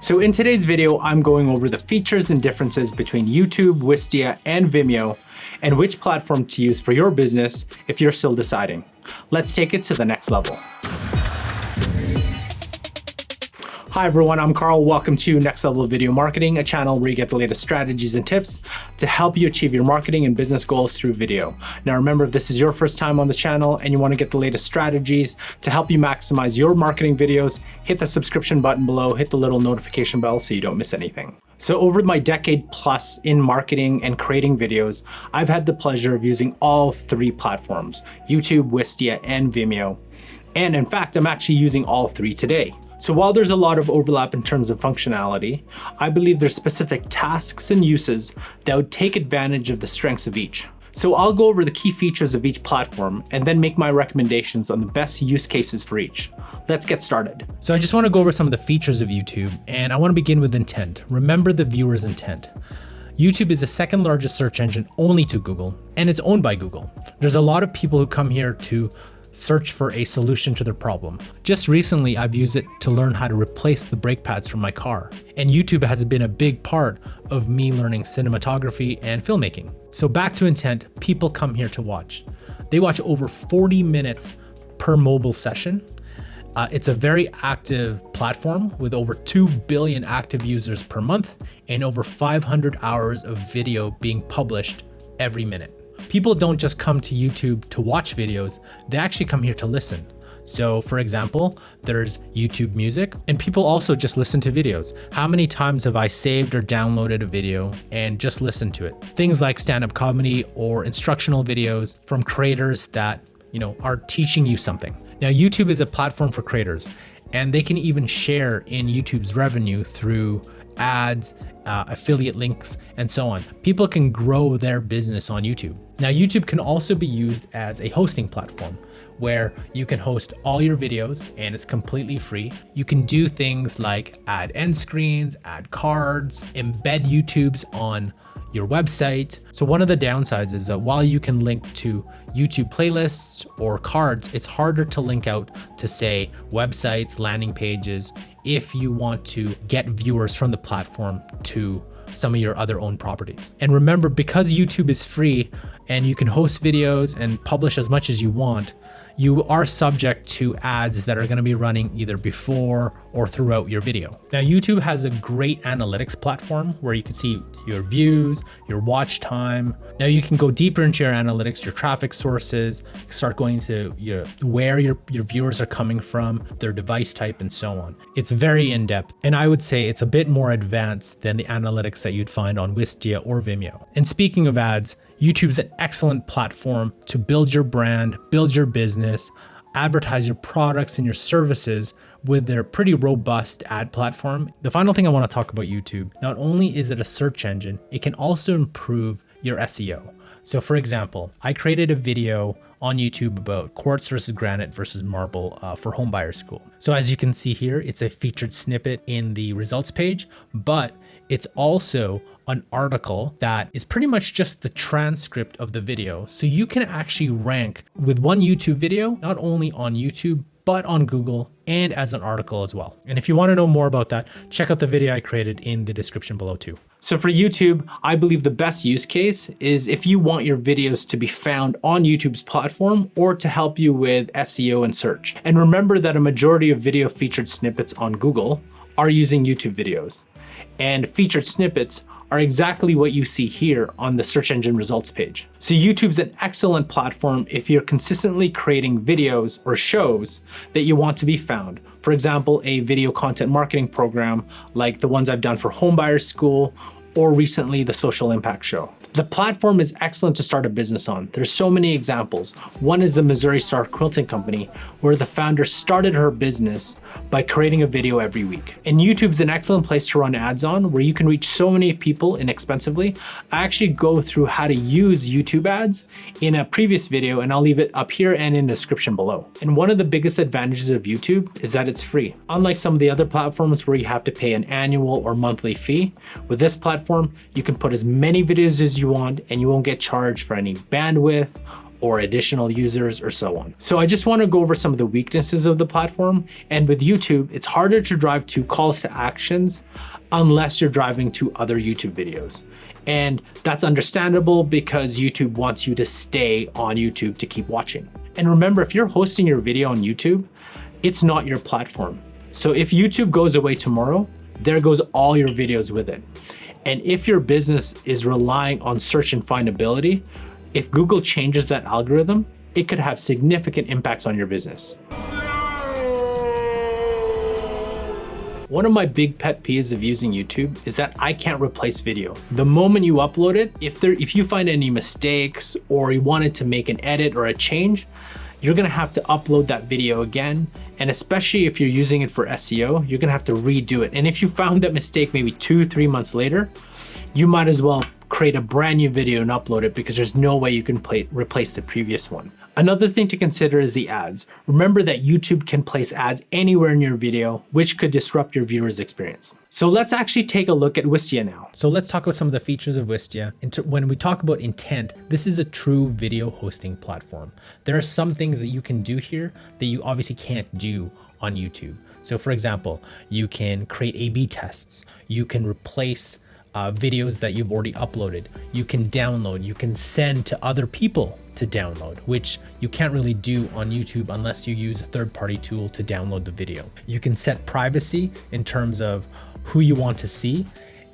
So in today's video, I'm going over the features and differences between YouTube, Wistia, and Vimeo, and which platform to use for your business if you're still deciding. Let's take it to the next level. Hi everyone, I'm Carl. Welcome to Next Level Video Marketing, a channel where you get the latest strategies and tips to help you achieve your marketing and business goals through video. Now remember, if this is your first time on the channel and you want to get the latest strategies to help you maximize your marketing videos, hit the subscription button below, hit the little notification bell so you don't miss anything. So over my decade plus in marketing and creating videos, I've had the pleasure of using all three platforms, YouTube, Wistia, and Vimeo. And in fact, I'm actually using all three today. So while there's a lot of overlap in terms of functionality, I believe there's specific tasks and uses that would take advantage of the strengths of each. So I'll go over the key features of each platform and then make my recommendations on the best use cases for each. Let's get started. So I just want to go over some of the features of YouTube, and I want to begin with intent. Remember the viewer's intent. YouTube is the second largest search engine only to Google, and it's owned by Google. There's a lot of people who come here to search for a solution to their problem. Just recently, I've used it to learn how to replace the brake pads from my car. And YouTube has been a big part of me learning cinematography and filmmaking. So back to intent, people come here to watch. They watch over 40 minutes per mobile session. It's a very active platform with over 2 billion active users per month and over 500 hours of video being published every minute. People don't just come to YouTube to watch videos, they actually come here to listen. So for example, there's YouTube Music, and people also just listen to videos. How many times have I saved or downloaded a video and just listened to it? Things like stand-up comedy or instructional videos from creators that, are teaching you something. Now, YouTube is a platform for creators, and they can even share in YouTube's revenue through ads, affiliate links, and so on. People can grow their business on YouTube. Now, YouTube can also be used as a hosting platform where you can host all your videos and it's completely free. You can do things like add end screens, add cards, embed YouTubes on your website. So one of the downsides is that while you can link to YouTube playlists or cards, it's harder to link out to, say, websites, landing pages, if you want to get viewers from the platform to some of your other own properties. And remember, because YouTube is free and you can host videos and publish as much as you want, you are subject to ads that are going to be running either before or throughout your video. Now, YouTube has a great analytics platform where you can see your views, your watch time. Now you can go deeper into your analytics, your traffic sources, start going to where your viewers are coming from, their device type, and so on. It's very in-depth, and I would say it's a bit more advanced than the analytics that you'd find on Wistia or Vimeo. And speaking of ads, YouTube is an excellent platform to build your brand, build your business, advertise your products and your services with their pretty robust ad platform. The final thing I want to talk about YouTube, not only is it a search engine, it can also improve your SEO. So for example, I created a video on YouTube about quartz versus granite versus marble for homebuyer school. So as you can see here, it's a featured snippet in the results page, but it's also an article that is pretty much just the transcript of the video. So you can actually rank with one YouTube video, not only on YouTube, but on Google and as an article as well. And if you want to know more about that, check out the video I created in the description below too. So for YouTube, I believe the best use case is if you want your videos to be found on YouTube's platform or to help you with SEO and search. And remember that a majority of video featured snippets on Google are using YouTube videos. And featured snippets are exactly what you see here on the search engine results page. So YouTube's an excellent platform if you're consistently creating videos or shows that you want to be found. For example, a video content marketing program like the ones I've done for Homebuyer School or recently the Social Impact Show. The platform is excellent to start a business on. There's so many examples. One is the Missouri Star Quilting Company, where the founder started her business by creating a video every week. And YouTube's an excellent place to run ads on, where you can reach so many people inexpensively. I actually go through how to use YouTube ads in a previous video, and I'll leave it up here and in the description below. And one of the biggest advantages of YouTube is that it's free. Unlike some of the other platforms where you have to pay an annual or monthly fee, with this platform, you can put as many videos as you want and you won't get charged for any bandwidth or additional users or so on. So I just want to go over some of the weaknesses of the platform. And with YouTube, it's harder to drive to calls to actions unless you're driving to other YouTube videos. And that's understandable because YouTube wants you to stay on YouTube to keep watching. And remember, if you're hosting your video on YouTube, it's not your platform. So if YouTube goes away tomorrow, there goes all your videos with it. And if your business is relying on search and findability, if Google changes that algorithm, it could have significant impacts on your business. One of my big pet peeves of using YouTube is that I can't replace video. The moment you upload it, if you find any mistakes or you wanted to make an edit or a change, you're gonna have to upload that video again. And especially if you're using it for SEO, you're gonna have to redo it. And if you found that mistake maybe 2-3 months later, you might as well create a brand new video and upload it because there's no way you can replace the previous one. Another thing to consider is the ads. Remember that YouTube can place ads anywhere in your video, which could disrupt your viewer's experience. So let's actually take a look at Wistia now. So let's talk about some of the features of Wistia. When we talk about intent, this is a true video hosting platform. There are some things that you can do here that you obviously can't do on YouTube. So for example, you can create A/B tests. You can replace videos that you've already uploaded. You can download, you can send to other people to download, which you can't really do on YouTube unless you use a third-party tool to download the video. You can set privacy in terms of who you want to see,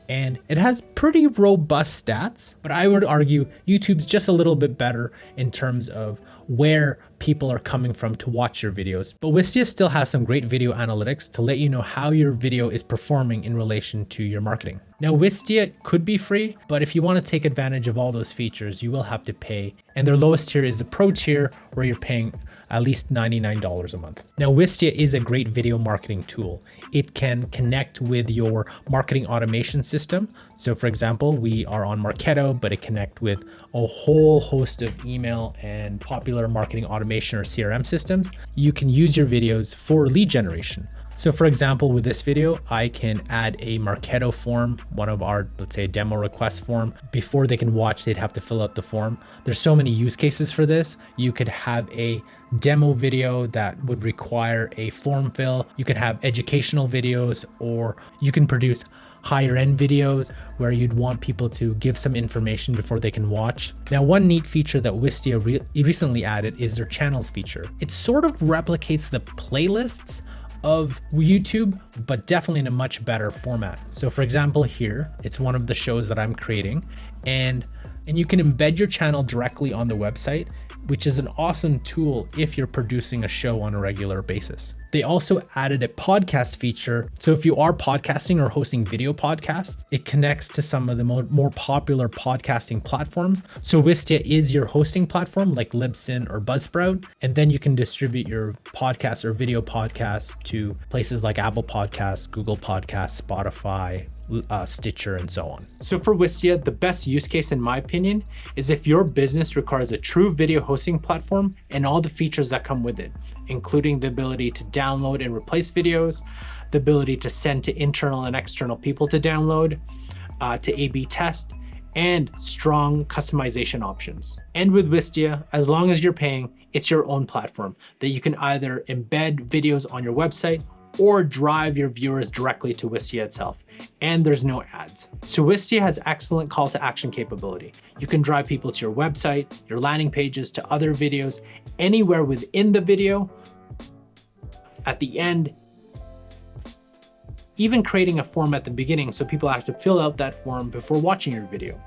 and it has pretty robust stats, but I would argue YouTube's just a little bit better in terms of where people are coming from to watch your videos. But Wistia still has some great video analytics to let you know how your video is performing in relation to your marketing. Now, Wistia could be free, but if you want to take advantage of all those features, you will have to pay. And their lowest tier is the Pro tier, where you're paying at least $99 a month. Now, Wistia is a great video marketing tool. It can connect with your marketing automation system. So for example, we are on Marketo, but it connects with a whole host of email and popular marketing automation or CRM systems. You can use your videos for lead generation. So for example, with this video, I can add a Marketo form, one of our, let's say, demo request form. Before they can watch, they'd have to fill out the form. There's so many use cases for this. You could have a demo video that would require a form fill. You could have educational videos, or you can produce higher end videos where you'd want people to give some information before they can watch. Now, one neat feature that Wistia recently added is their channels feature. It sort of replicates the playlists of YouTube, but definitely in a much better format. So for example, here, it's one of the shows that I'm creating, and you can embed your channel directly on the website, which is an awesome tool if you're producing a show on a regular basis. They also added a podcast feature. So if you are podcasting or hosting video podcasts, it connects to some of the more popular podcasting platforms. So Wistia is your hosting platform like Libsyn or Buzzsprout, and then you can distribute your podcasts or video podcasts to places like Apple Podcasts, Google Podcasts, Spotify, Stitcher, and so on. So for Wistia, the best use case in my opinion is if your business requires a true video hosting platform and all the features that come with it, including the ability to download and replace videos, the ability to send to internal and external people to download, to A/B test, and strong customization options. And with Wistia, as long as you're paying, it's your own platform that you can either embed videos on your website or drive your viewers directly to Wistia itself. And there's no ads. So Wistia has excellent call to action capability. You can drive people to your website, your landing pages, to other videos, anywhere within the video, at the end, even creating a form at the beginning so people have to fill out that form before watching your video.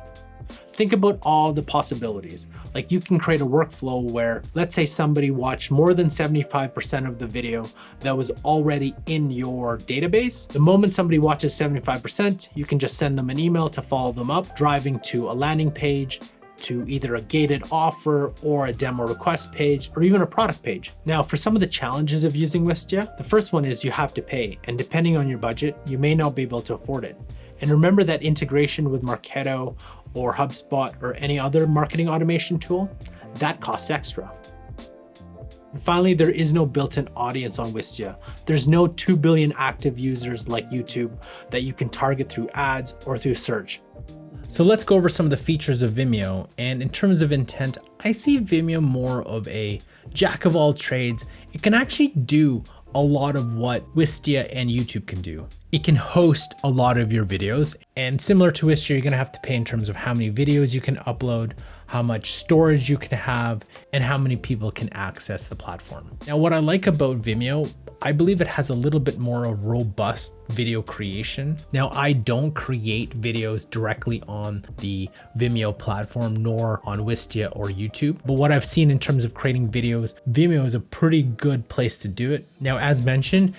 Think about all the possibilities. Like you can create a workflow where, let's say somebody watched more than 75% of the video that was already in your database. The moment somebody watches 75%, you can just send them an email to follow them up, driving to a landing page, to either a gated offer or a demo request page, or even a product page. Now, for some of the challenges of using Wistia, the first one is you have to pay, and depending on your budget, you may not be able to afford it. And remember that integration with Marketo or HubSpot or any other marketing automation tool, that costs extra. And finally, there is no built-in audience on Wistia. There's no 2 billion active users like YouTube that you can target through ads or through search. So let's go over some of the features of Vimeo. And in terms of intent, I see Vimeo more of a jack of all trades. It can actually do a lot of what Wistia and YouTube can do. It can host a lot of your videos, and similar to Wistia, you're gonna have to pay in terms of how many videos you can upload, how much storage you can have, and how many people can access the platform. Now, what I like about Vimeo, I believe it has a little bit more of robust video creation. Now, I don't create videos directly on the Vimeo platform, nor on Wistia or YouTube. But what I've seen in terms of creating videos, Vimeo is a pretty good place to do it. Now, as mentioned,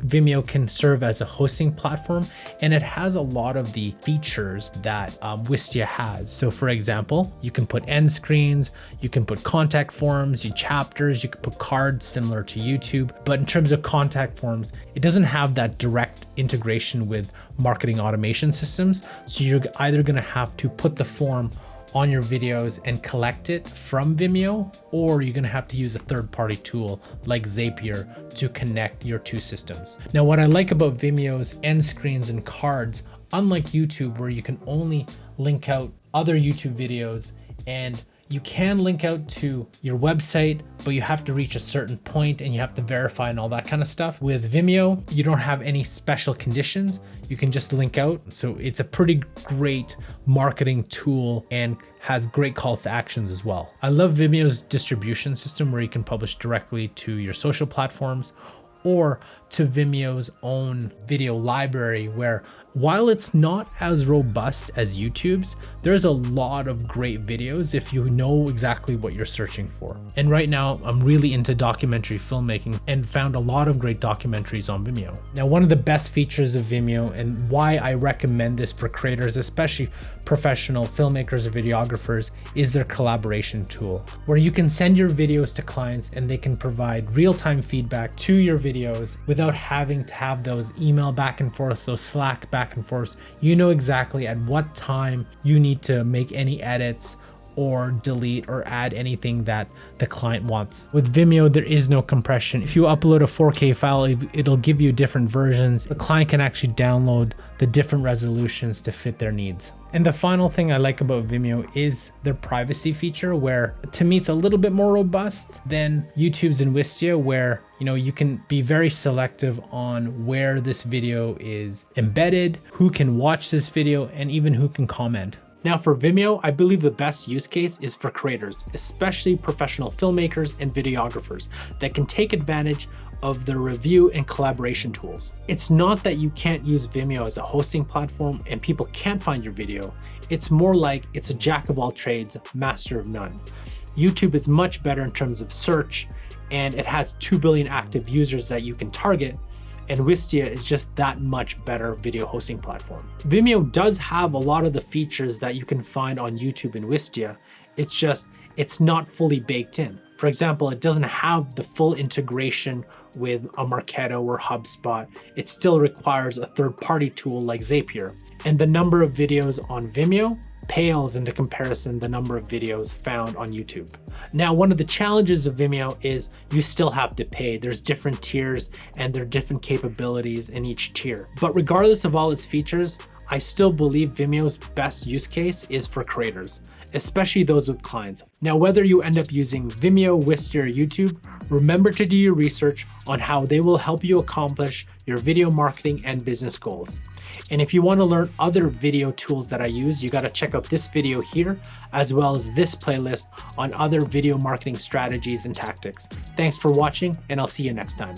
Vimeo can serve as a hosting platform, and it has a lot of the features that Wistia has. So for example, you can put end screens, you can put contact forms, chapters, you can put cards similar to YouTube. But in terms of contact forms, it doesn't have that direct integration with marketing automation systems. So you're either gonna have to put the form on your videos and collect it from Vimeo, or you're gonna have to use a third-party tool like Zapier to connect your two systems. Now, what I like about Vimeo's end screens and cards, unlike YouTube where you can only link out other YouTube videos, and you can link out to your website, but you have to reach a certain point and you have to verify and all that kind of stuff. With Vimeo, you don't have any special conditions. You can just link out. So it's a pretty great marketing tool and has great calls to actions as well. I love Vimeo's distribution system where you can publish directly to your social platforms or to Vimeo's own video library, where while it's not as robust as YouTube's, there's a lot of great videos if you know exactly what you're searching for. And right now, I'm really into documentary filmmaking and found a lot of great documentaries on Vimeo. Now, one of the best features of Vimeo and why I recommend this for creators, especially professional filmmakers or videographers, is their collaboration tool, where you can send your videos to clients and they can provide real-time feedback to your videos without having to have those email back and forth, those Slack back and forth. You know exactly at what time you need to make any edits or delete or add anything that the client wants. With Vimeo, there is no compression. If you upload a 4K file, it'll give you different versions. The client can actually download the different resolutions to fit their needs. And the final thing I like about Vimeo is their privacy feature, where to me it's a little bit more robust than YouTube's and Wistia, where you can be very selective on where this video is embedded, who can watch this video, and even who can comment. Now for Vimeo, I believe the best use case is for creators, especially professional filmmakers and videographers that can take advantage of the review and collaboration tools. It's not that you can't use Vimeo as a hosting platform and people can't find your video. It's more like it's a jack of all trades, master of none. YouTube is much better in terms of search, and it has 2 billion active users that you can target, and Wistia is just that much better video hosting platform. Vimeo does have a lot of the features that you can find on YouTube and Wistia. It's not fully baked in. For example, it doesn't have the full integration with a Marketo or HubSpot. It still requires a third-party tool like Zapier. And the number of videos on Vimeo pales into comparison the number of videos found on YouTube. Now, one of the challenges of Vimeo is you still have to pay. There's different tiers and there are different capabilities in each tier. But regardless of all its features, I still believe Vimeo's best use case is for creators, especially those with clients. Now, whether you end up using Vimeo, Wistia, or YouTube, remember to do your research on how they will help you accomplish your video marketing and business goals. And if you want to learn other video tools that I use, you got to check out this video here, as well as this playlist on other video marketing strategies and tactics. Thanks for watching, and I'll see you next time.